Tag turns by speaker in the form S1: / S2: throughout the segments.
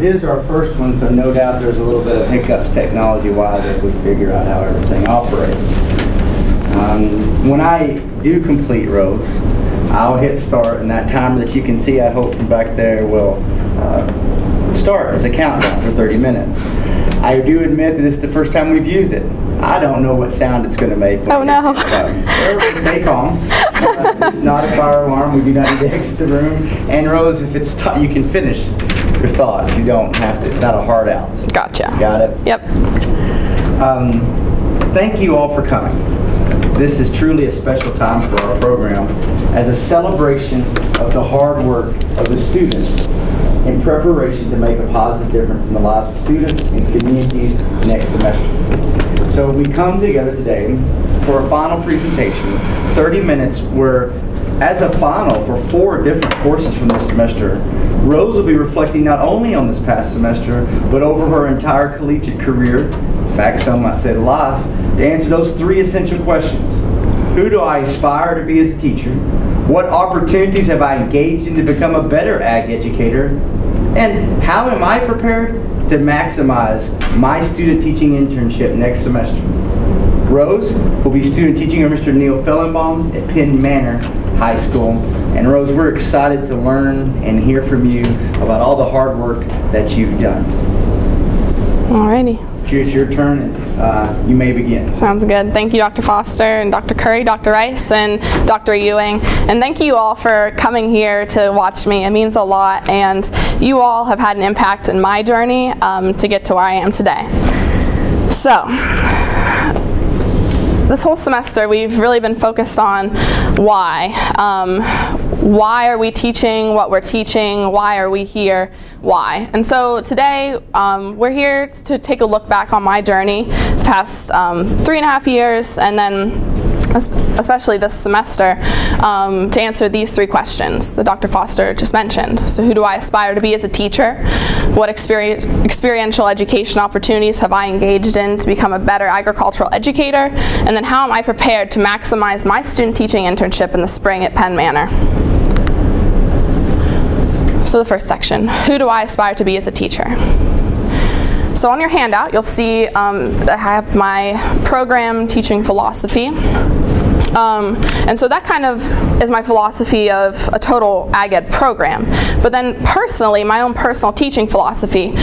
S1: is our first one, so no doubt there's a little bit of hiccups technology-wise as we figure out how everything operates. When I do complete Rose, I'll hit start, and that timer that you can see, I hope from back there, will start as a countdown for 30 minutes. I do admit that this is the first time we've used it. I don't know what sound it's going to make.
S2: Oh no.
S1: Stay calm. It's not a fire alarm. We do not need to exit the room. And Rose, if it's you can finish your thoughts. You don't have to. It's not a hard out.
S2: Gotcha.
S1: Got it?
S2: Yep.
S1: Thank you all for coming. This is truly a special time for our program as a celebration of the hard work of the students in preparation to make a positive difference in the lives of students and communities next semester. So we come together today for a final presentation, 30 minutes, where as a final for 4 different courses from this semester, Rose will be reflecting not only on this past semester, but over her entire collegiate career, in fact some might say life, to answer those 3 essential questions. Who do I aspire to be as a teacher? What opportunities have I engaged in to become a better ag educator? And how am I prepared to maximize my student teaching internship next semester? Rose will be student teaching under Mr. Neil Fellenbaum at Penn Manor High School. And Rose, we're excited to learn and hear from you about all the hard work that you've done.
S2: Alrighty.
S1: It's your turn, and you may begin.
S2: Sounds good. Thank you, Dr. Foster and Dr. Curry, Dr. Rice, and Dr. Ewing. And thank you all for coming here to watch me. It means a lot, and you all have had an impact in my journey to get to where I am today. So, this whole semester we've really been focused on why. Why are we teaching what we're teaching? Why are we here? Why? And so today we're here to take a look back on my journey the past 3.5 years, and then especially this semester, to answer these 3 questions that Dr. Foster just mentioned. So who do I aspire to be as a teacher? What experiential education opportunities have I engaged in to become a better agricultural educator? And then how am I prepared to maximize my student teaching internship in the spring at Penn Manor? So the first section, who do I aspire to be as a teacher? So on your handout, you'll see that I have my program teaching philosophy. And so that kind of is my philosophy of a total ag ed program. But then personally, my own personal teaching philosophy,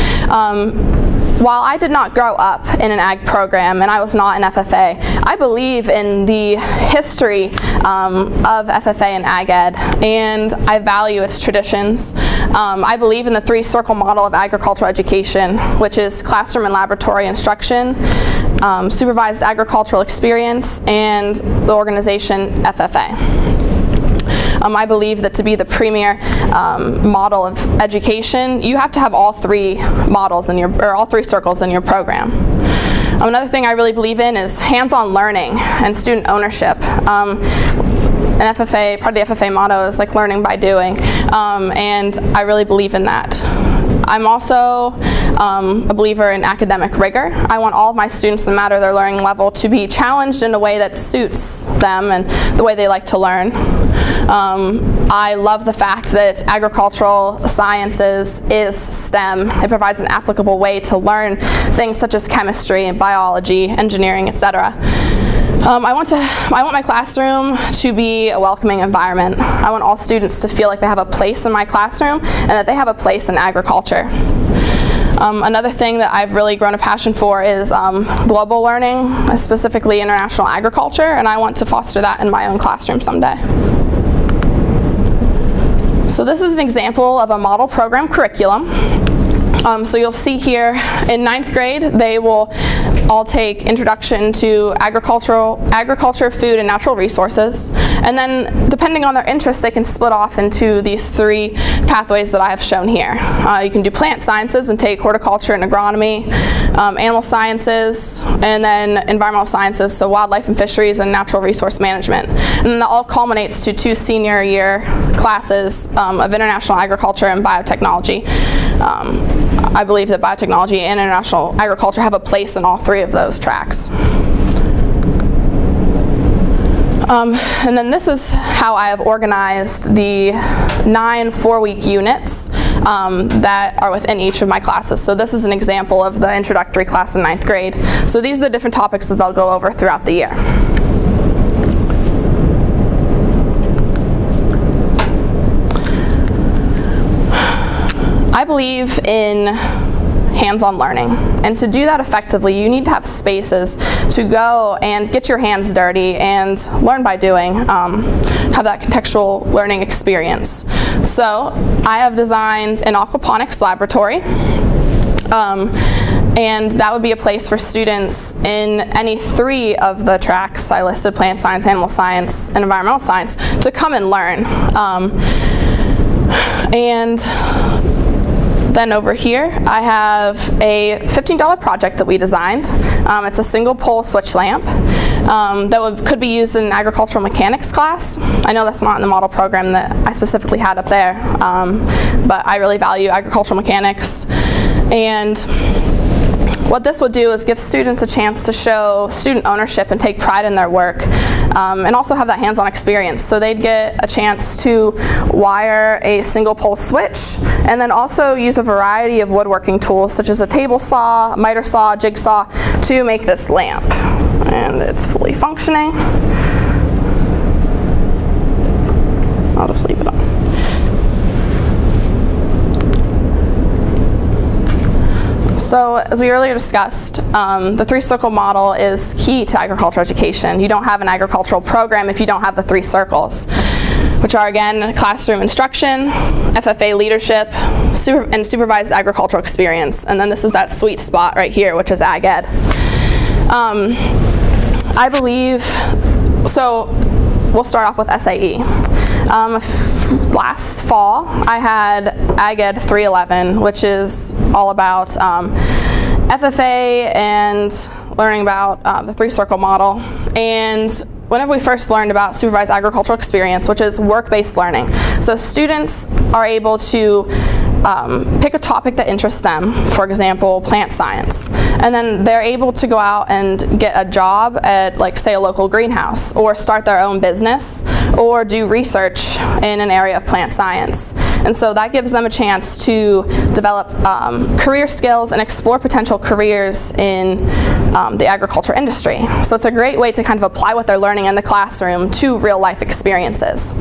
S2: while I did not grow up in an ag program and I was not an FFA, I believe in the history of FFA and ag ed, and I value its traditions. I believe in the 3-circle model of agricultural education, which is classroom and laboratory instruction, supervised agricultural experience, and the organization FFA. I believe that to be the premier model of education, you have to have all 3 models in your, or all 3 circles in your program. Another thing I really believe in is hands-on learning and student ownership. An FFA, part of the FFA motto is like learning by doing, and I really believe in that. I'm also a believer in academic rigor. I want all of my students, no matter their learning level, to be challenged in a way that suits them and the way they like to learn. I love the fact that agricultural sciences is STEM. It provides an applicable way to learn things such as chemistry, biology, engineering, etc. I want my classroom to be a welcoming environment. I want all students to feel like they have a place in my classroom and that they have a place in agriculture. Another thing that I've really grown a passion for is global learning, specifically international agriculture, and I want to foster that in my own classroom someday. So this is an example of a model program curriculum. So you'll see here in 9th grade, they will all take Introduction to Agriculture, Food, and Natural Resources. And then, depending on their interests, they can split off into these 3 pathways that I have shown here. You can do plant sciences and take horticulture and agronomy, animal sciences, and then environmental sciences, so wildlife and fisheries and natural resource management. And then that all culminates to 2 senior year classes of international agriculture and biotechnology. I believe that biotechnology and international agriculture have a place in all 3 of those tracks. And then this is how I have organized the 9 4-week units that are within each of my classes. So this is an example of the introductory class in 9th grade. So these are the different topics that they'll go over throughout the year. I believe in hands-on learning, and to do that effectively you need to have spaces to go and get your hands dirty and learn by doing, have that contextual learning experience. So I have designed an aquaponics laboratory, and that would be a place for students in any 3 of the tracks I listed, plant science, animal science, and environmental science, to come and learn. And then over here, I have a $15 project that we designed. It's a single pole switch lamp that could be used in an agricultural mechanics class. I know that's not in the model program that I specifically had up there, but I really value agricultural mechanics. And what this would do is give students a chance to show student ownership and take pride in their work, and also have that hands-on experience. So they'd get a chance to wire a single pole switch, and then also use a variety of woodworking tools such as a table saw, miter saw, jigsaw to make this lamp. And it's fully functioning. I'll just leave it on. So as we earlier discussed, the 3-circle model is key to agricultural education. You don't have an agricultural program if you don't have the 3 circles, which are again classroom instruction, FFA leadership, and supervised agricultural experience. And then this is that sweet spot right here, which is Ag Ed. I believe, so we'll start off with SAE. Last fall, I had Ag Ed 311, which is all about FFA and learning about the 3-circle model. And whenever we first learned about supervised agricultural experience, which is work-based learning, so students are able to pick a topic that interests them, for example, plant science, and then they're able to go out and get a job at, like, say, a local greenhouse, or start their own business, or do research in an area of plant science. And so that gives them a chance to develop career skills and explore potential careers in the agriculture industry. So it's a great way to kind of apply what they're learning in the classroom to real-life experiences.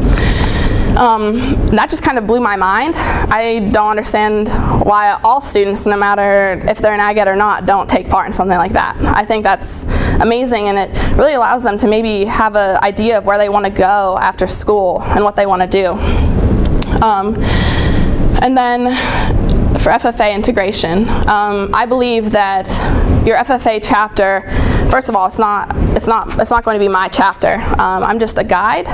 S2: That just kind of blew my mind. I don't understand why all students, no matter if they're an Ag Ed or not, don't take part in something like that. I think that's amazing, and it really allows them to maybe have an idea of where they want to go after school and what they want to do. And then for FFA integration, I believe that your FFA chapter, first of all, it's not going to be my chapter. I'm just a guide.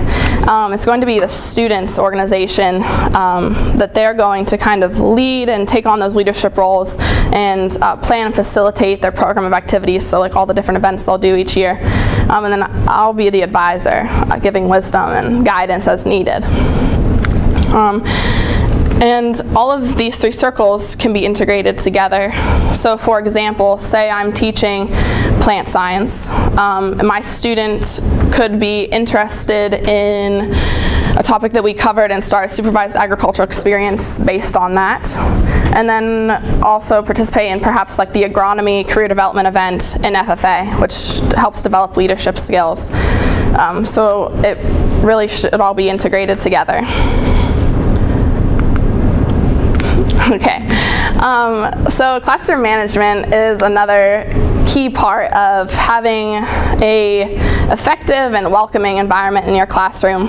S2: It's going to be the students' organization that they're going to kind of lead and take on those leadership roles and plan and facilitate their program of activities, so like all the different events they'll do each year. And then I'll be the advisor, giving wisdom and guidance as needed. And all of these 3 circles can be integrated together. So for example, say I'm teaching plant science. My student could be interested in a topic that we covered and start a supervised agricultural experience based on that. And then also participate in perhaps like the agronomy career development event in FFA, which helps develop leadership skills. So it really should all be integrated together. Okay, so classroom management is another key part of having a effective and welcoming environment in your classroom.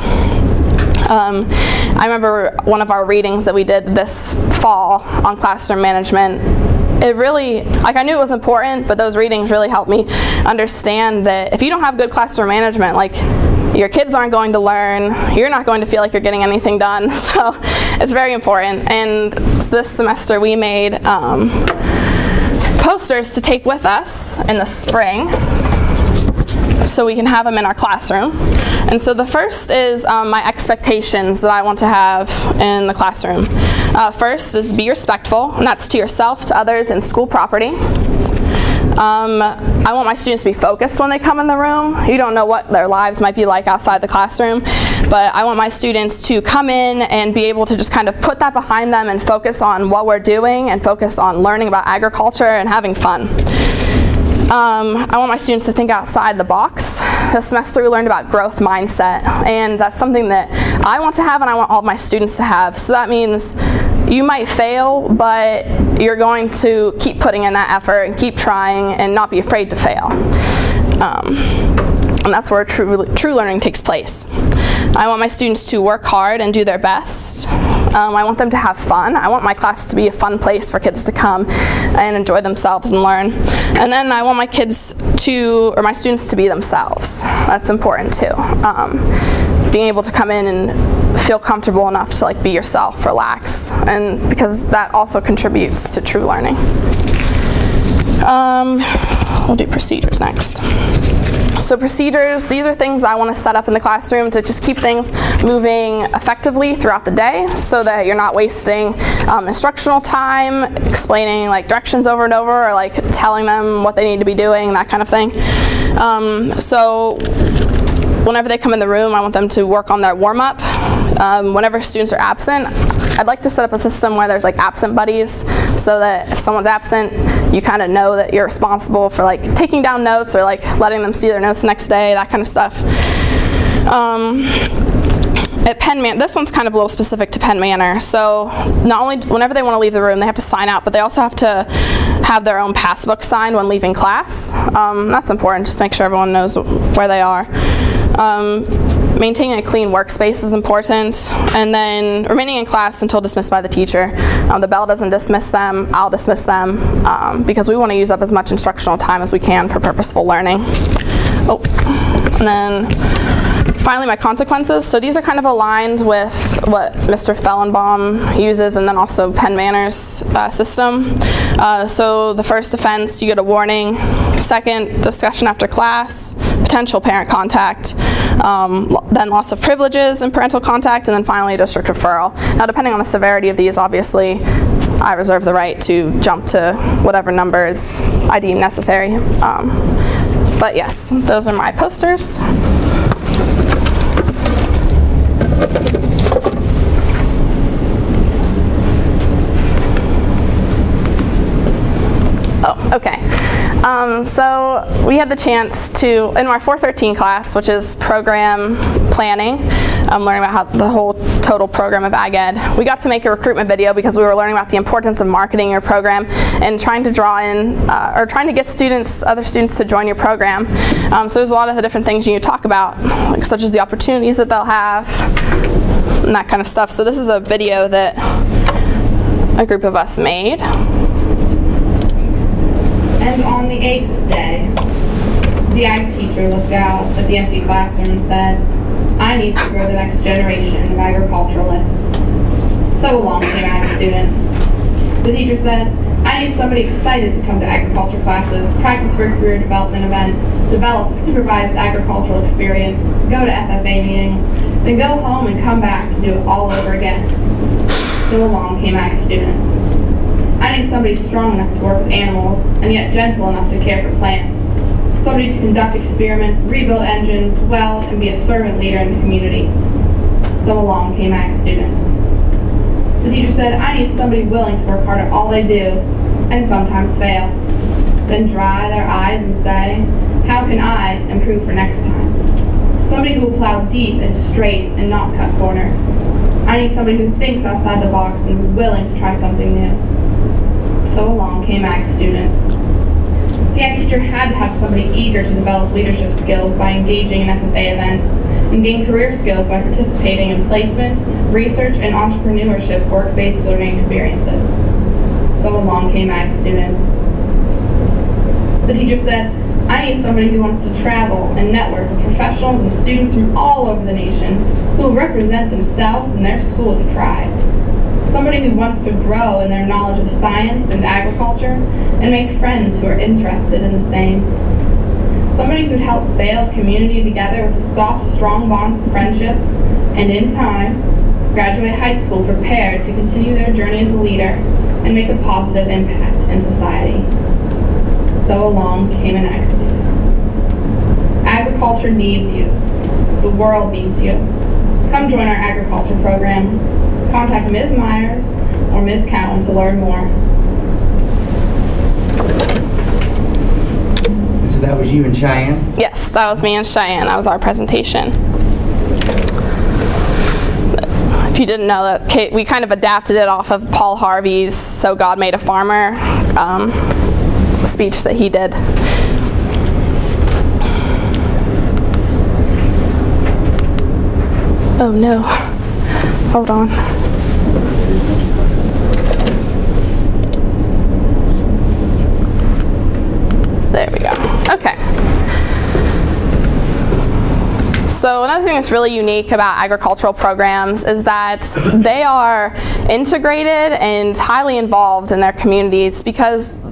S2: I remember one of our readings that we did this fall on classroom management. It really, like, I knew it was important, but those readings really helped me understand that if you don't have good classroom management, like, your kids aren't going to learn, you're not going to feel like you're getting anything done, so it's very important. And this semester we made posters to take with us in the spring, so we can have them in our classroom. And so the first is my expectations that I want to have in the classroom. First is be respectful, and that's to yourself, to others, and school property. I want my students to be focused when they come in the room. You don't know what their lives might be like outside the classroom, but I want my students to come in and be able to just kind of put that behind them and focus on what we're doing and focus on learning about agriculture and having fun. I want my students to think outside the box. This semester we learned about growth mindset, and that's something that I want to have and I want all of my students to have. So that means you might fail, but you're going to keep putting in that effort and keep trying and not be afraid to fail. And that's where true learning takes place. I want my students to work hard and do their best. I want them to have fun. I want my class to be a fun place for kids to come and enjoy themselves and learn. And then I want my my students to be themselves. That's important too. Being able to come in and feel comfortable enough to be yourself, relax, and because that also contributes to true learning. We'll do procedures next. So procedures, these are things I want to set up in the classroom to just keep things moving effectively throughout the day so that you're not wasting instructional time, explaining directions over and over, or telling them what they need to be doing, that kind of thing. So whenever they come in the room, I want them to work on their warm-up. Whenever students are absent, I'd like to set up a system where there's absent buddies so that if someone's absent, you kind of know that you're responsible for taking down notes or letting them see their notes the next day, that kind of stuff. At Penn Manor, this one's kind of a little specific to Penn Manor. So not only whenever they want to leave the room, they have to sign out, but they also have to have their own passbook signed when leaving class. That's important, just make sure everyone knows where they are. Maintaining a clean workspace is important, and then remaining in class until dismissed by the teacher. The bell doesn't dismiss them, I'll dismiss them, because we want to use up as much instructional time as we can for purposeful learning. And then finally, my consequences. So these are kind of aligned with what Mr. Fellenbaum uses and then also Penn Manor's system. So the first offense, you get a warning. Second, discussion after class, potential parent contact, then loss of privileges and parental contact, and then finally district referral. Now depending on the severity of these, obviously, I reserve the right to jump to whatever numbers I deem necessary. But yes, those are my posters. Okay. So we had the chance to, in our 413 class, which is program planning, learning about how the whole total program of Ag Ed, we got to make a recruitment video because we were learning about the importance of marketing your program and trying to draw in, or trying to get other students to join your program. So there's a lot of the different things you need to talk about, such as the opportunities that they'll have, and that kind of stuff. So this is a video that a group of us made.
S3: And on the 8th day, the ag teacher looked out at the empty classroom and said, "I need to grow the next generation of agriculturalists." So along came ag students. The teacher said, "I need somebody excited to come to agriculture classes, practice for career development events, develop supervised agricultural experience, go to FFA meetings, then go home and come back to do it all over again." So along came ag students. "I need somebody strong enough to work with animals, and yet gentle enough to care for plants. Somebody to conduct experiments, rebuild engines, weld, and be a servant leader in the community." So along came ag students. The teacher said, "I need somebody willing to work hard at all they do, and sometimes fail. Then dry their eyes and say, how can I improve for next time? Somebody who will plow deep and straight and not cut corners. I need somebody who thinks outside the box and is willing to try something new." So along came ag students. The ag teacher had to have somebody eager to develop leadership skills by engaging in FFA events and gain career skills by participating in placement, research, and entrepreneurship work-based learning experiences. So along came ag students. The teacher said, "I need somebody who wants to travel and network with professionals and students from all over the nation who will represent themselves and their school with pride. Somebody who wants to grow in their knowledge of science and agriculture and make friends who are interested in the same. Somebody who'd help build community together with the soft, strong bonds of friendship, and in time, graduate high school prepared to continue their journey as a leader and make a positive impact in society." so along came an ag student. Agriculture needs you. The world needs you. Come join our agriculture program. Contact Ms. Myers or Ms. Cowan to learn more.
S1: So that was you and Cheyenne?
S2: Yes, that was me and Cheyenne. That was our presentation. If you didn't know that, we kind of adapted it off of Paul Harvey's "So God Made a Farmer" speech that he did. Oh no, hold on. There we go, okay. So another thing that's really unique about agricultural programs is that they are integrated and highly involved in their communities, because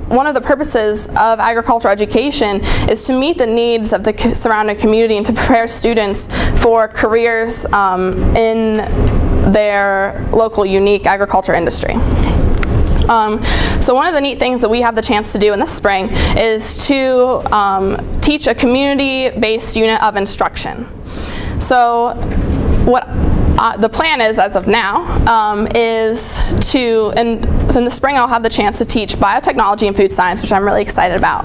S2: one of the purposes of agricultural education is to meet the needs of the surrounding community and to prepare students for careers in their local unique agriculture industry. So one of the neat things that we have the chance to do in the spring is to teach a community-based unit of instruction. So what the plan is, as of now, is to, so in the spring I'll have the chance to teach biotechnology and food science, which I'm really excited about.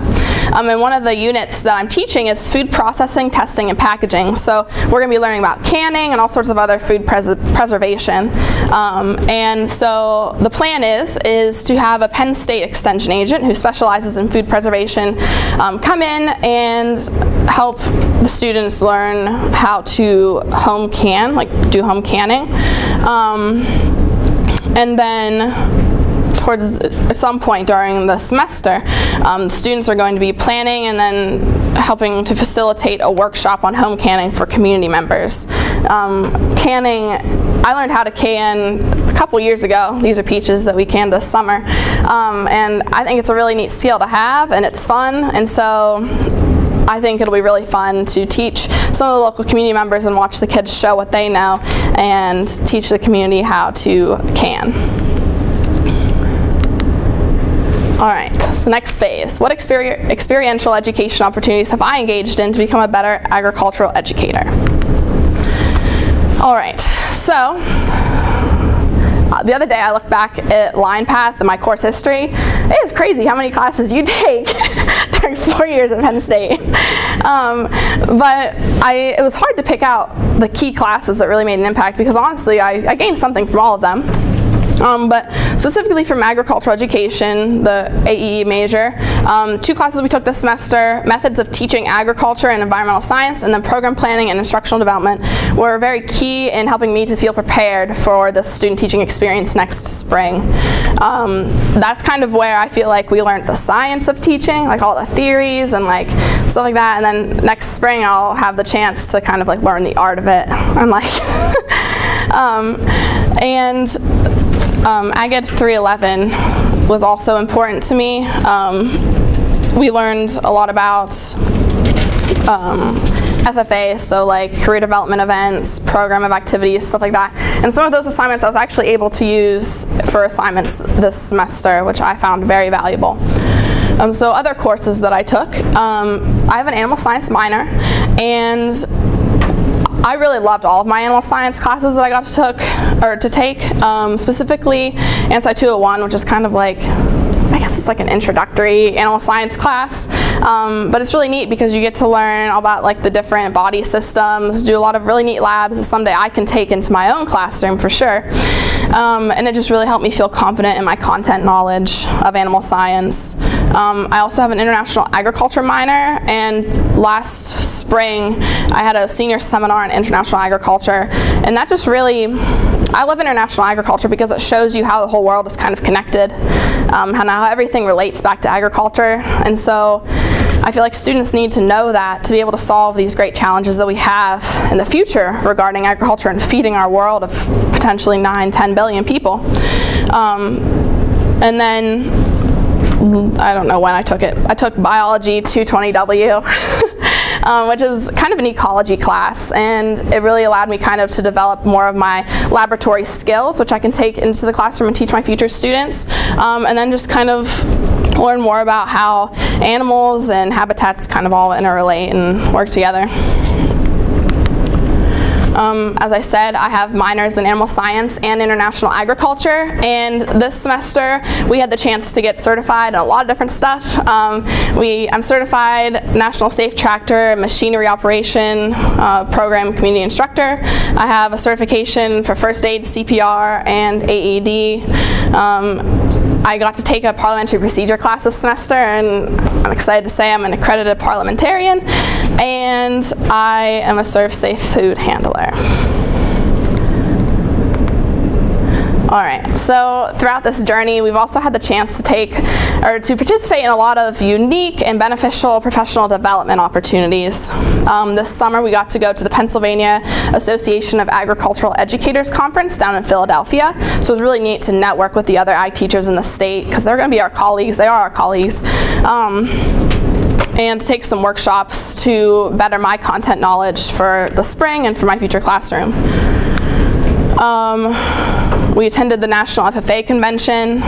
S2: And one of the units that I'm teaching is food processing, testing, and packaging. So we're going to be learning about canning and all sorts of other food preservation. And so the plan is to have a Penn State Extension agent who specializes in food preservation come in and help the students learn how to home can, like do home canning. And then at some point during the semester, students are going to be planning and then helping to facilitate a workshop on home canning for community members. Canning, I learned how to can a couple years ago. These are peaches that we canned this summer. And I think it's a really neat skill to have, and it's fun. And so I think it'll be really fun to teach some of the local community members and watch the kids show what they know and teach the community how to can. All right, so next phase. What experiential education opportunities have I engaged in to become a better agricultural educator? All right, so the other day I looked back at Line Path and my course history. It is crazy how many classes you take during 4 years at Penn State. But it was hard to pick out the key classes that really made an impact, because honestly I gained something from all of them. But specifically from agricultural education, the AEE major, 2 classes we took this semester, methods of teaching agriculture and environmental science, and then program planning and instructional development, were very key in helping me to feel prepared for the student teaching experience next spring. That's kind of where I feel like we learned the science of teaching, like all the theories and like stuff like that, and then next spring I'll have the chance to kind of like learn the art of it. I'm like, Ag Ed 311 was also important to me. We learned a lot about FFA, so like career development events, program of activities, stuff like that. And some of those assignments I was actually able to use for assignments this semester, which I found very valuable. So other courses that I took, I have an animal science minor, and I really loved all of my animal science classes that I got to take, specifically Anti 201, which is kind of like, I guess it's like an introductory animal science class, but it's really neat because you get to learn all about like the different body systems, do a lot of really neat labs that someday I can take into my own classroom for sure. And it just really helped me feel confident in my content knowledge of animal science. I also have an international agriculture minor, and last spring I had a senior seminar on international agriculture, and that just really, I love international agriculture because it shows you how the whole world is kind of connected, how everything relates back to agriculture. And so I feel like students need to know that to be able to solve these great challenges that we have in the future regarding agriculture and feeding our world of potentially 9-10 billion people. And then I don't know when I took it. I took biology 220W. which is kind of an ecology class, and it really allowed me kind of to develop more of my laboratory skills, which I can take into the classroom and teach my future students, and then just kind of learn more about how animals and habitats kind of all interrelate and work together. As I said, I have minors in animal science and international agriculture, and this semester we had the chance to get certified in a lot of different stuff. I'm certified National Safe Tractor Machinery Operation Program Community Instructor. I have a certification for First Aid, CPR, and AED. I got to take a parliamentary procedure class this semester, and I'm excited to say I'm an accredited parliamentarian, and I am a Serve Safe food handler. Alright, so throughout this journey we've also had the chance to participate in a lot of unique and beneficial professional development opportunities. This summer we got to go to the Pennsylvania Association of Agricultural Educators Conference down in Philadelphia, so it was really neat to network with the other ag teachers in the state, because they're going to be our colleagues, they are our colleagues, and take some workshops to better my content knowledge for the spring and for my future classroom. We attended the National FFA Convention.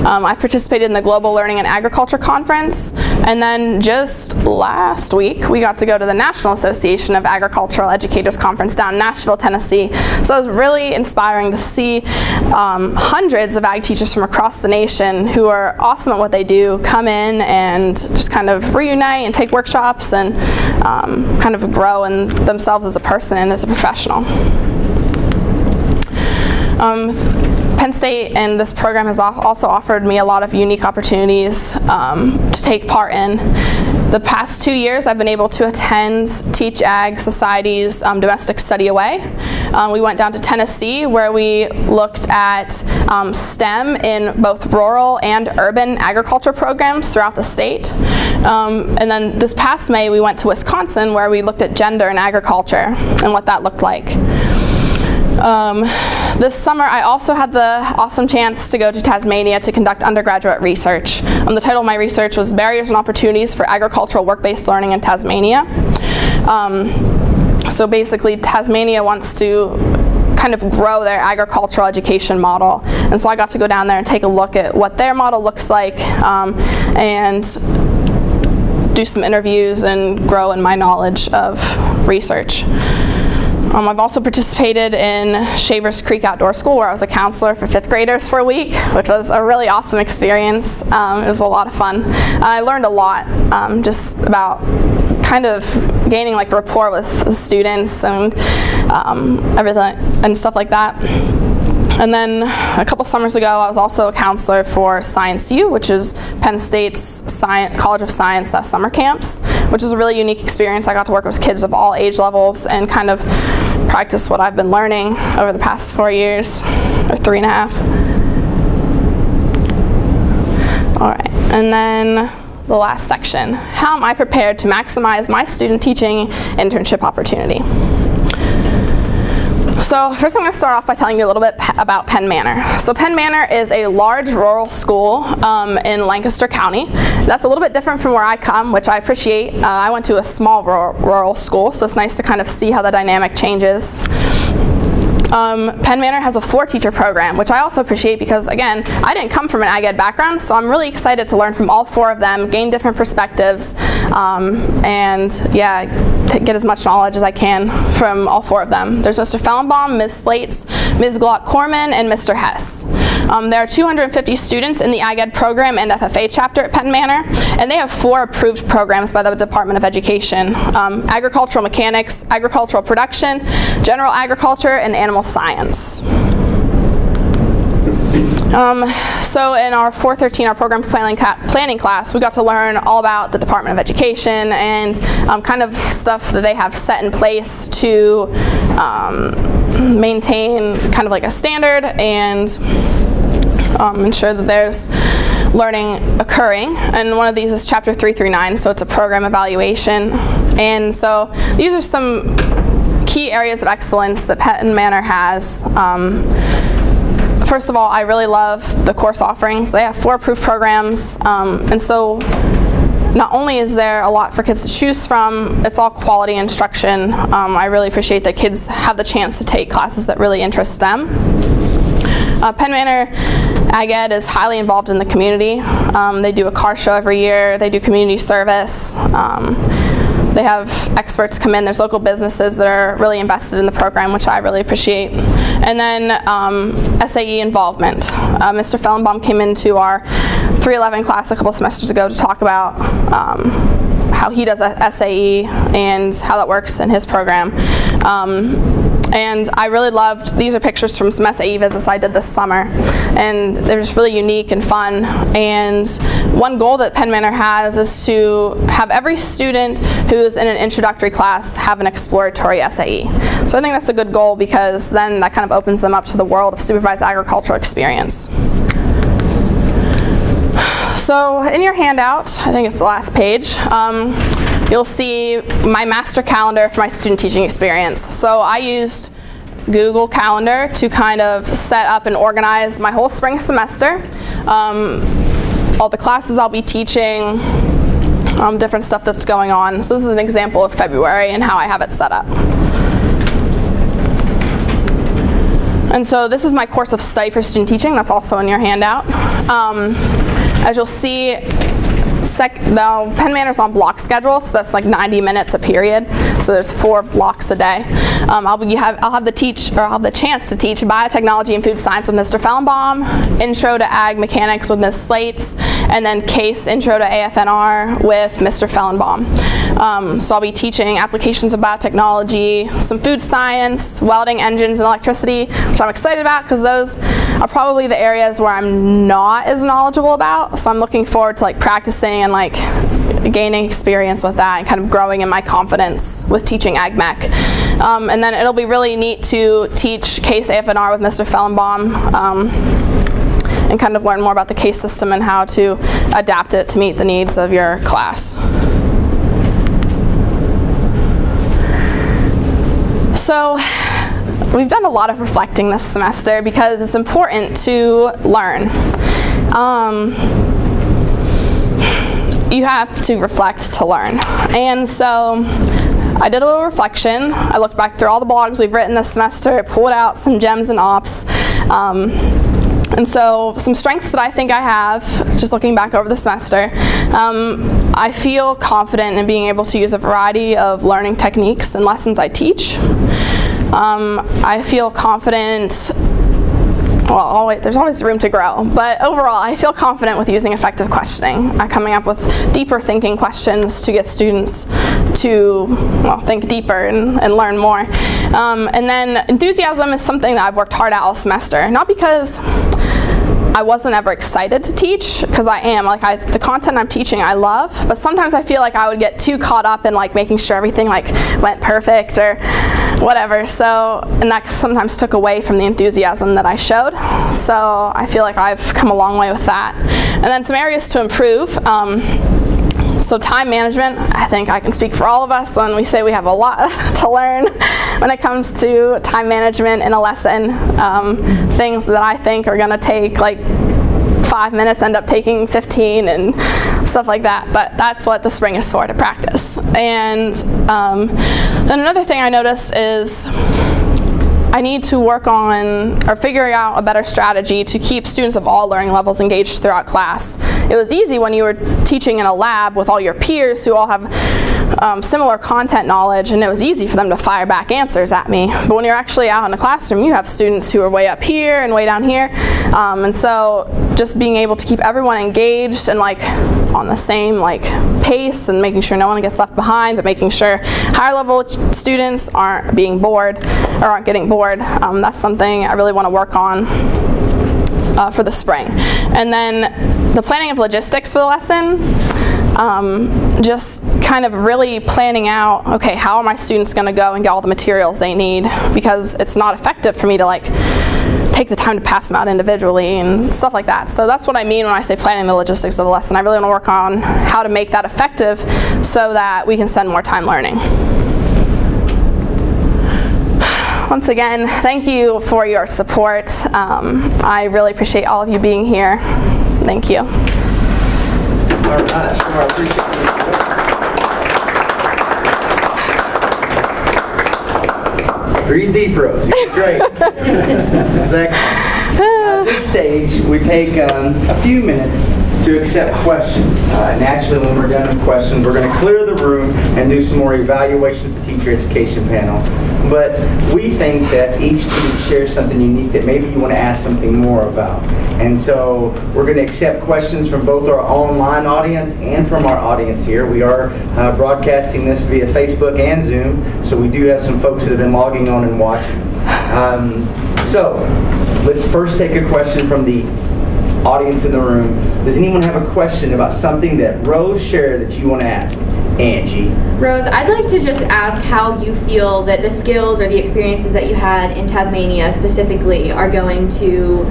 S2: I participated in the Global Learning and Agriculture Conference, and then just last week we got to go to the National Association of Agricultural Educators Conference down in Nashville, Tennessee. So it was really inspiring to see hundreds of ag teachers from across the nation who are awesome at what they do come in and just kind of reunite and take workshops and kind of grow in themselves as a person and as a professional. Penn State and this program has also offered me a lot of unique opportunities to take part in. The past 2 years I've been able to attend Teach Ag Society's domestic study away. We went down to Tennessee where we looked at STEM in both rural and urban agriculture programs throughout the state. And then this past May we went to Wisconsin where we looked at gender in agriculture and what that looked like. This summer I also had the awesome chance to go to Tasmania to conduct undergraduate research. The title of my research was Barriers and Opportunities for Agricultural Work-Based Learning in Tasmania. So basically Tasmania wants to kind of grow their agricultural education model, and so I got to go down there and take a look at what their model looks like and do some interviews and grow in my knowledge of research. I've also participated in Shavers Creek Outdoor School where I was a counselor for 5th graders for a week, which was a really awesome experience. It was a lot of fun. And I learned a lot just about kind of gaining like rapport with the students and everything and stuff like that. And then a couple summers ago, I was also a counselor for Science U, which is Penn State's College of Science summer camps, which is a really unique experience. I got to work with kids of all age levels and kind of practice what I've been learning over the past 4 years, or 3.5. All right, and then the last section. How am I prepared to maximize my student teaching internship opportunity? So first I'm going to start off by telling you a little bit about Penn Manor. So Penn Manor is a large rural school in Lancaster County. That's a little bit different from where I come, which I appreciate. I went to a small rural school, so it's nice to kind of see how the dynamic changes. Penn Manor has a 4-teacher program, which I also appreciate because, again, I didn't come from an ag ed background, so I'm really excited to learn from all 4 of them, gain different perspectives, and yeah, get as much knowledge as I can from all 4 of them. There's Mr. Fellenbaum, Ms. Slates, Ms. Glock-Corman, and Mr. Hess. There are 250 students in the ag ed program and FFA chapter at Penn Manor, and they have 4 approved programs by the Department of Education: agricultural mechanics, agricultural production, general agriculture, and animal science. So in our 413, our program planning class, we got to learn all about the Department of Education and kind of stuff that they have set in place to maintain kind of like a standard and ensure that there's learning occurring. And one of these is Chapter 339, so it's a program evaluation. And so these are some key areas of excellence that Penn Manor has. First of all, I really love the course offerings. They have 4 approved programs, and so not only is there a lot for kids to choose from, it's all quality instruction. I really appreciate that kids have the chance to take classes that really interest them. Penn Manor Ag Ed is highly involved in the community. They do a car show every year. They do community service. They have experts come in. There's local businesses that are really invested in the program, which I really appreciate. And then SAE involvement. Mr. Fellenbaum came into our 311 class a couple semesters ago to talk about how he does SAE and how that works in his program. And I really loved, these are pictures from some SAE visits I did this summer, and they're just really unique and fun. And one goal that Penn Manor has is to have every student who is in an introductory class have an exploratory SAE. So I think that's a good goal, because then that kind of opens them up to the world of supervised agricultural experience. So in your handout, I think it's the last page, you'll see my master calendar for my student teaching experience. So I used Google Calendar to kind of set up and organize my whole spring semester, all the classes I'll be teaching, different stuff that's going on. So this is an example of February and how I have it set up. And so this is my course of study for student teaching. That's also in your handout. As you'll see, Penn Manor's on block schedule, so that's like 90 minutes a period. So there's 4 blocks a day. I'll have the chance to teach biotechnology and food science with Mr. Fellenbaum, intro to ag mechanics with Ms. Slates, and then case intro to AFNR with Mr. Fellenbaum. So I'll be teaching applications of biotechnology, some food science, welding, engines, and electricity, which I'm excited about because those are probably the areas where I'm not as knowledgeable about. So I'm looking forward to like practicing and like gaining experience with that and kind of growing in my confidence with teaching ag mech. And then it'll be really neat to teach case AFNR with Mr. Fellenbaum and kind of learn more about the case system and how to adapt it to meet the needs of your class. So we've done a lot of reflecting this semester because it's important to learn. You have to reflect to learn. And so I did a little reflection. I looked back through all the blogs we've written this semester, pulled out some gems and ops. And so some strengths that I think I have, just looking back over the semester, I feel confident in being able to use a variety of learning techniques and lessons I teach. I feel confident, well, there's always room to grow, but overall I feel confident with using effective questioning, coming up with deeper thinking questions to get students to, well, think deeper and learn more. And then enthusiasm is something that I've worked hard at all semester, not because I wasn't ever excited to teach, because I am. The content I'm teaching I love, but sometimes I feel like I would get too caught up in like making sure everything like went perfect or whatever. So, and that sometimes took away from the enthusiasm that I showed. So I feel like I've come a long way with that. And then some areas to improve. So time management, I think I can speak for all of us when we say we have a lot to learn when it comes to time management in a lesson. Things that I think are going to take like 5 minutes end up taking 15 and stuff like that, but that's what the spring is for, to practice. And then another thing I noticed is I need to work on or figure out a better strategy to keep students of all learning levels engaged throughout class. It was easy when you were teaching in a lab with all your peers who all have similar content knowledge, and it was easy for them to fire back answers at me. But when you're actually out in the classroom, you have students who are way up here and way down here. And so just being able to keep everyone engaged and like on the same like pace and making sure no one gets left behind, but making sure higher level students aren't being bored or aren't getting bored. That's something I really want to work on for the spring. And then the planning of logistics for the lesson, just kind of really planning out, okay, how are my students going to go and get all the materials they need, because it's not effective for me to like take the time to pass them out individually and stuff like that. So that's what I mean when I say planning the logistics of the lesson. I really want to work on how to make that effective so that we can spend more time learning. Once again, thank you for your support. I really appreciate all of you being here. Thank you.
S1: All right, sure, I appreciate it. Breathe deep, Rose. You're great. That's excellent. At this stage, we take a few minutes to accept questions. Naturally, when we're done with questions, we're going to clear the room and do some more evaluation of the teacher education panel. But we think that each student shares something unique that maybe you want to ask something more about. And so we're going to accept questions from both our online audience and from our audience here. We are broadcasting this via Facebook and Zoom, so we do have some folks that have been logging on and watching. So let's first take a question from the audience in the room. Does anyone have a question about something that Rose shared that you want to ask? Angie.
S4: Rose, I'd like to just ask how you feel that the skills or the experiences that you had in Tasmania specifically are going to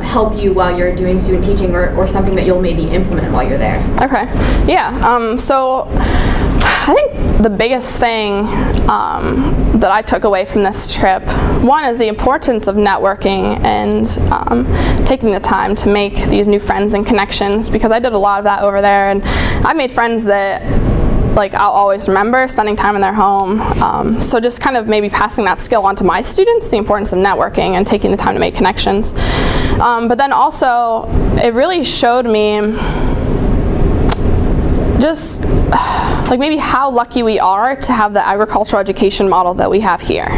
S4: help you while you're doing student teaching, or something that you'll maybe implement while you're there.
S2: Okay, yeah, so I think the biggest thing that I took away from this trip, one is the importance of networking and taking the time to make these new friends and connections, because I did a lot of that over there, and I made friends that I'll always remember spending time in their home. So just kind of maybe passing that skill on to my students, the importance of networking and taking the time to make connections. But then also, it really showed me just maybe how lucky we are to have the agricultural education model that we have here.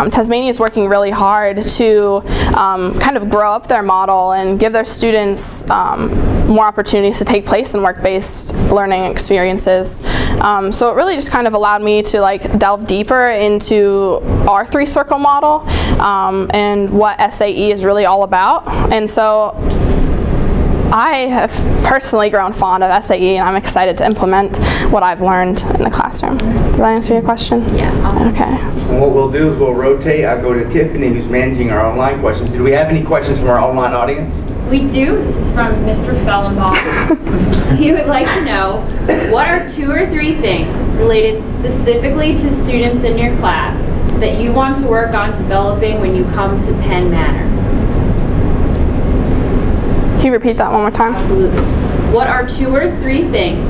S2: Tasmania is working really hard to kind of grow up their model and give their students more opportunities to take place in work-based learning experiences. So it really just kind of allowed me to delve deeper into our three-circle model and what SAE is really all about. And so I have personally grown fond of SAE, and I'm excited to implement what I've learned in the classroom. Does that answer your question?
S4: Yeah, awesome.
S2: Okay.
S1: And what we'll do is we'll rotate. I'll go to Tiffany, who's managing our online questions. Do we have any questions from our online audience?
S5: We do. This is from Mr. Fellenbaum. He would like to know, what are 2 or 3 things related specifically to students in your class that you want to work on developing when you come to Penn Manor?
S2: Can you repeat that one more time?
S5: Absolutely. What are 2 or 3 things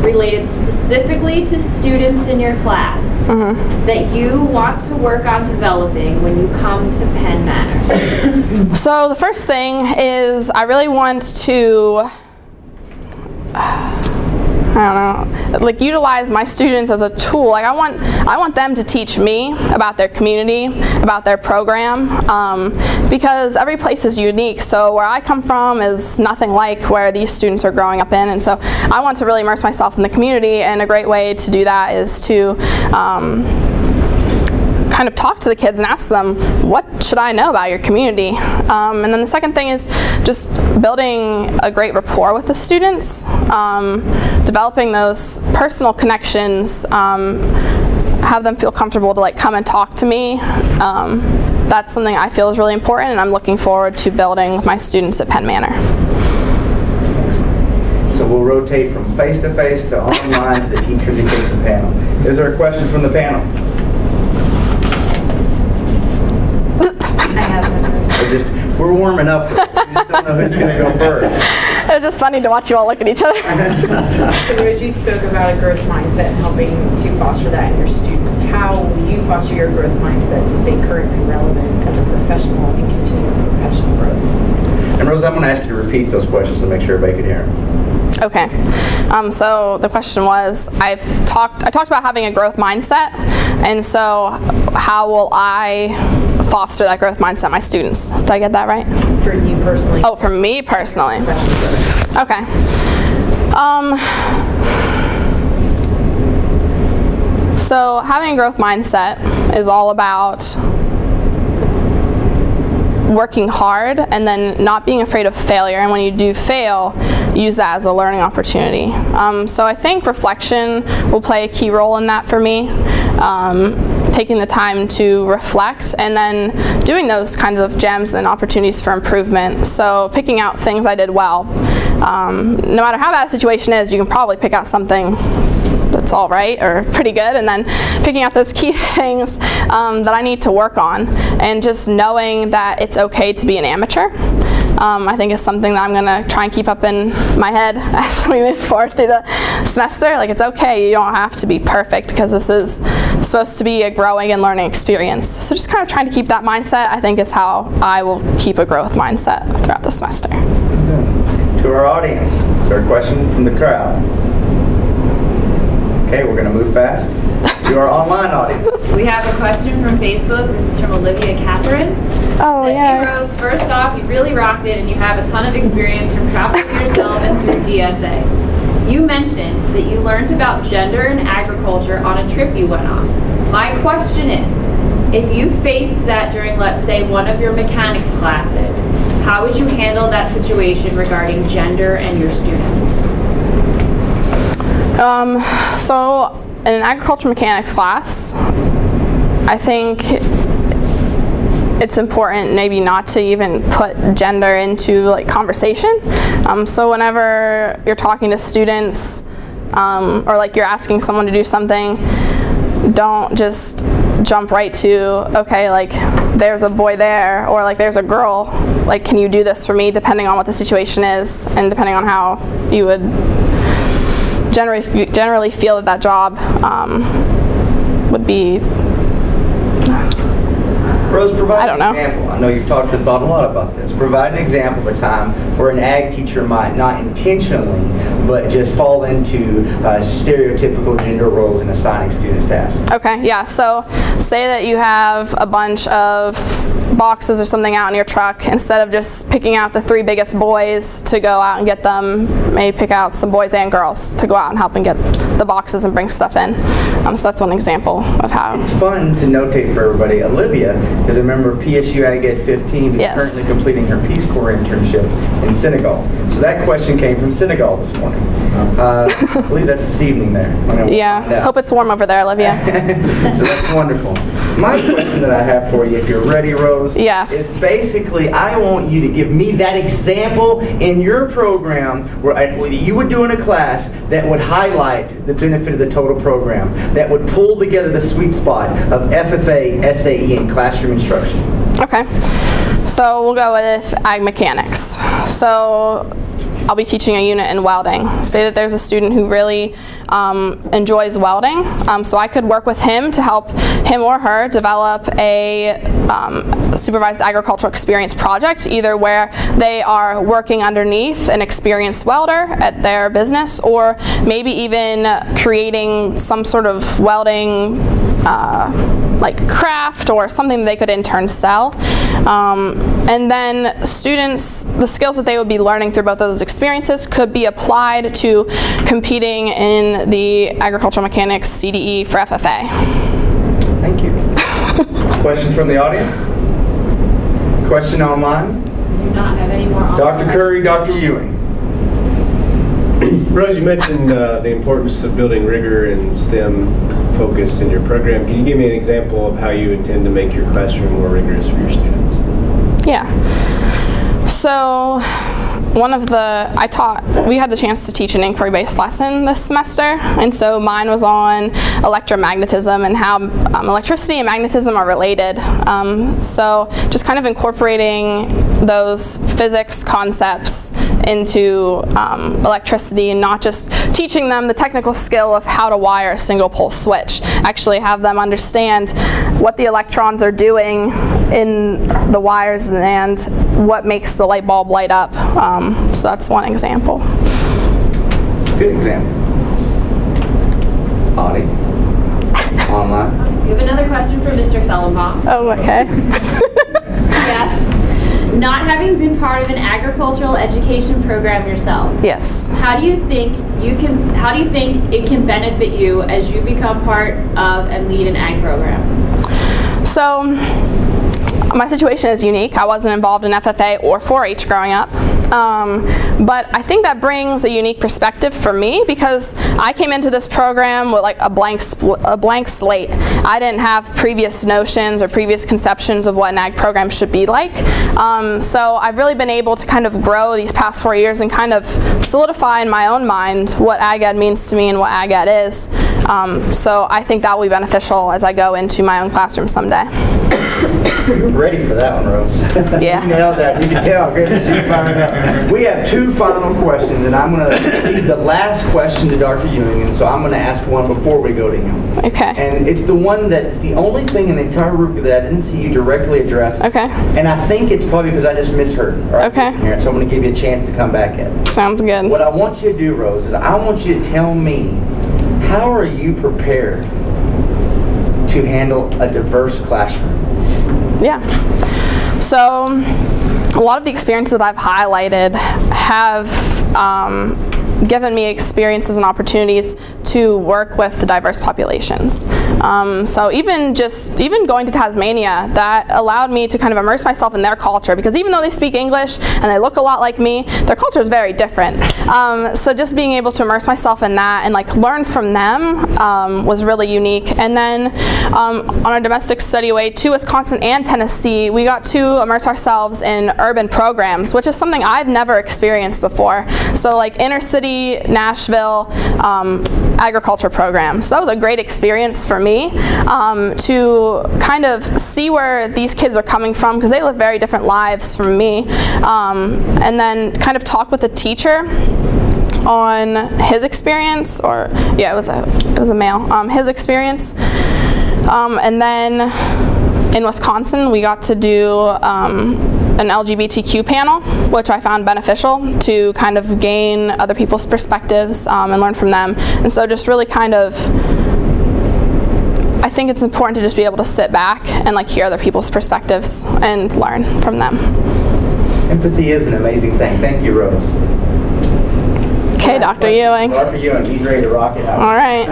S5: related specifically to students in your class that you want to work on developing when you come to Penn Manor?
S2: So the first thing is I really want to utilize my students as a tool. I want them to teach me about their community, about their program, because every place is unique. So where I come from is nothing like where these students are growing up in, and so I want to really immerse myself in the community, and a great way to do that is to kind of talk to the kids and ask them, what should I know about your community? And then the second thing is just building a great rapport with the students, developing those personal connections, have them feel comfortable to come and talk to me. That's something I feel is really important, and I'm looking forward to building with my students at Penn Manor.
S1: So we'll rotate from face-to-face to online to the teacher education panel. Is there a question from the panel?
S5: I have
S1: We're warming up. We just don't know who's going to go first.
S2: It's just funny to watch you all look at each other.
S6: So Rose, you spoke about a growth mindset and helping to foster that in your students. How will you foster your growth mindset to stay currently relevant as a professional and continue professional growth?
S1: And Rose, I'm going to ask you to repeat those questions to make sure everybody can hear them.
S2: Okay, so the question was, I talked about having a growth mindset, and so how will I foster that growth mindset in my students? Did I get that right?
S6: For you personally.
S2: Oh, for me personally. Okay. So having a growth mindset is all about working hard and then not being afraid of failure, and when you do fail, use that as a learning opportunity. So I think reflection will play a key role in that for me, taking the time to reflect and then doing those kinds of gems and opportunities for improvement. So picking out things I did well. No matter how bad a situation is, you can probably pick out something that's all right or pretty good, and then picking out those key things that I need to work on, and just knowing that it's okay to be an amateur. I think is something that I'm going to try and keep up in my head as we move forward through the semester. Like, it's okay, you don't have to be perfect because this is supposed to be a growing and learning experience. So just kind of trying to keep that mindset, I think, is how I will keep a growth mindset throughout the semester.
S1: To our audience, is there a question from the crowd? Okay, we're going to move fast. To our online audience.
S5: We have a question from Facebook. This is from Olivia Catherine.
S2: Oh,
S5: Said,
S2: yeah.
S5: Hey Rose, first off, you really rocked it and you have a ton of experience from traveling yourself and through DSA. You mentioned that you learned about gender and agriculture on a trip you went on. My question is, if you faced that during, let's say, one of your mechanics classes, how would you handle that situation regarding gender and your students?
S2: So in an agriculture mechanics class, I think it's important maybe not to even put gender into like conversation. So whenever you're talking to students or like you're asking someone to do something, don't just jump right to, okay, like there's a boy there, or like there's a girl, like can you do this for me, depending on what the situation is and depending on how you would generally feel that job would be.
S1: Rose, provide
S2: I don't know.
S1: an example. I know you've talked and thought a lot about this. Provide an example of a time where an ag teacher might not intentionally, but just fall into stereotypical gender roles in assigning students tasks.
S2: Okay, yeah, so say that you have a bunch of boxes or something out in your truck. Instead of just picking out the 3 biggest boys to go out and get them, maybe pick out some boys and girls to go out and help and get the boxes and bring stuff in. So that's one example of how.
S1: It's fun to notate for everybody. Olivia is a member of PSU Ag Ed 15 who's
S2: Yes.
S1: currently completing her Peace Corps internship in Senegal. So that question came from Senegal this morning. I believe that's this evening there.
S2: Yeah, hope it's warm over there, Olivia.
S1: So that's wonderful. My question that I have for you, if you're ready, Rose,
S2: Yes.
S1: is basically I want you to give me that example in your program where you would do in a class that would highlight the benefit of the total program, that would pull together the sweet spot of FFA, SAE, and classroom instruction.
S2: Okay, so we'll go with ag mechanics. So I'll be teaching a unit in welding. Say that there's a student who really enjoys welding, so I could work with him to help him or her develop a supervised agricultural experience project, either where they are working underneath an experienced welder at their business, or maybe even creating some sort of welding like craft or something that they could in turn sell. And then students, the skills that they would be learning through both of those experiences could be applied to competing in the agricultural mechanics CDE for FFA.
S1: Thank you. Questions from the audience? Question online?
S5: We do not have any more on
S1: Dr. Curry, Dr. Ewing.
S7: Rose, you mentioned the importance of building rigor and STEM focus in your program. Can you give me an example of how you intend to make your classroom more rigorous for your students?
S2: Yeah. So we had the chance to teach an inquiry-based lesson this semester, and so mine was on electromagnetism and how electricity and magnetism are related. So just kind of incorporating those physics concepts into electricity, and not just teaching them the technical skill of how to wire a single pole switch. Actually have them understand what the electrons are doing in the wires and what makes the light bulb light up. So that's one example.
S1: Good example. Audience. Online.
S5: We have another question from Mr. Fellenbaum.
S2: Oh, okay.
S5: Yes. Not having been part of an agricultural education program yourself,
S2: Yes.
S5: how do you think it can benefit you as you become part of and lead an ag program?
S2: So my situation is unique. I wasn't involved in FFA or 4-H growing up. But I think that brings a unique perspective for me, because I came into this program with like a blank slate. I didn't have previous notions or previous conceptions of what an ag program should be like. So I've really been able to kind of grow these past 4 years and kind of solidify in my own mind what ag ed means to me and what ag ed is. So I think that will be beneficial as I go into my own classroom someday.
S1: Ready for that one, Rose.
S2: Yeah.
S1: You nailed that. You can tell. Good as you fired up. We have 2 final questions, and I'm going to leave the last question to Dr. Ewing, and so I'm going to ask one before we go to him.
S2: Okay.
S1: And it's the one that's the only thing in the entire group that I didn't see you directly address.
S2: Okay.
S1: And I think it's probably because I just misheard.
S2: Okay.
S1: So I'm going to give you a chance to come back at it.
S2: Sounds good.
S1: What I want you to do, Rose, is I want you to tell me, how are you prepared to handle a diverse classroom?
S2: Yeah. So a lot of the experiences that I've highlighted have given me experiences and opportunities to work with the diverse populations. So even going to Tasmania, that allowed me to kind of immerse myself in their culture, because even though they speak English and they look a lot like me, their culture is very different. So just being able to immerse myself in that and like learn from them was really unique. And then on our domestic study away to Wisconsin and Tennessee, we got to immerse ourselves in urban programs, which is something I've never experienced before. So like inner city Nashville agriculture programs. So that was a great experience for me to kind of see where these kids are coming from, because they live very different lives from me, and then kind of talk with a teacher on his experience, or yeah, it was a male, his experience, and then in Wisconsin we got to do an LGBTQ panel, which I found beneficial to kind of gain other people's perspectives and learn from them. And so just really kind of, I think it's important to just be able to sit back and like hear other people's perspectives and learn from them.
S1: Empathy is an amazing thing. Thank you, Rose.
S2: Okay, Dr. Ewing.
S1: Dr. Ewing, he's ready to rock it out.
S2: All right.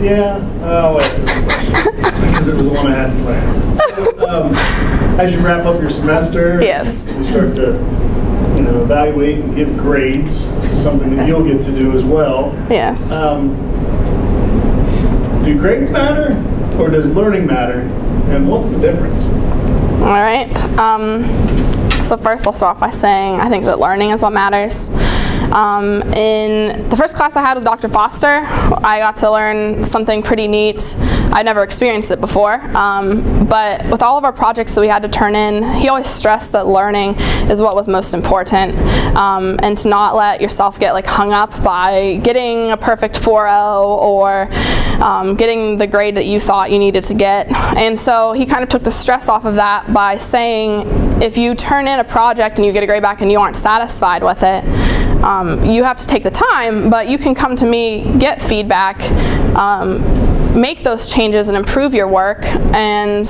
S8: Yeah, I'll answer this question because it was the one I had planned. So, as you wrap up your semester,
S2: yes,
S8: and you start to, evaluate and give grades. This is something that you'll get to do as well.
S2: Yes.
S8: Do grades matter, or does learning matter, and what's the difference?
S2: All right. So first, I'll start off by saying I think that learning is what matters. In the first class I had with Dr. Foster, I got to learn something pretty neat. I'd never experienced it before, but with all of our projects that we had to turn in, he always stressed that learning is what was most important, and to not let yourself get like hung up by getting a perfect 4.0 or getting the grade that you thought you needed to get. And so he kind of took the stress off of that by saying, if you turn in a project and you get a grade back and you aren't satisfied with it, you have to take the time, but you can come to me, get feedback, make those changes and improve your work, and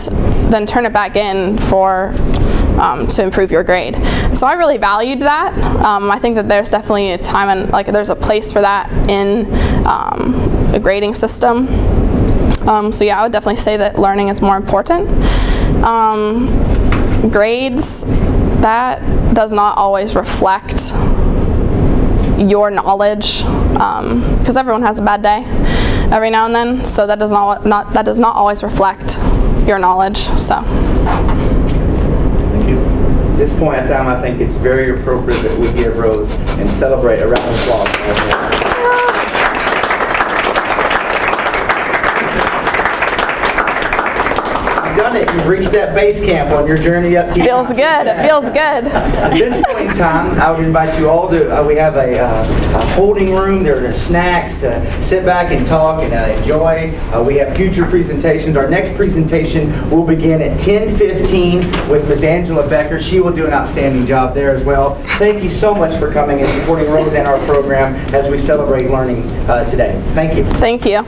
S2: then turn it back in to improve your grade. So I really valued that. I think that there's definitely a time and like there's a place for that in a grading system. So yeah, I would definitely say that learning is more important. Grades, that does not always reflect your knowledge, because everyone has a bad day every now and then, so that does not always reflect your knowledge. So
S1: thank you. At this point in time, I think it's very appropriate that we give Rose and celebrate a round of applause. You've reached that base camp on your journey up to
S2: feels good. It feels good.
S1: At this point in time, I would invite you all to, we have a holding room. There are snacks to sit back and talk and enjoy. We have future presentations. Our next presentation will begin at 10:15 with Ms. Angela Becker. She will do an outstanding job there as well. Thank you so much for coming and supporting Rose and our program as we celebrate learning today. Thank you.
S2: Thank you.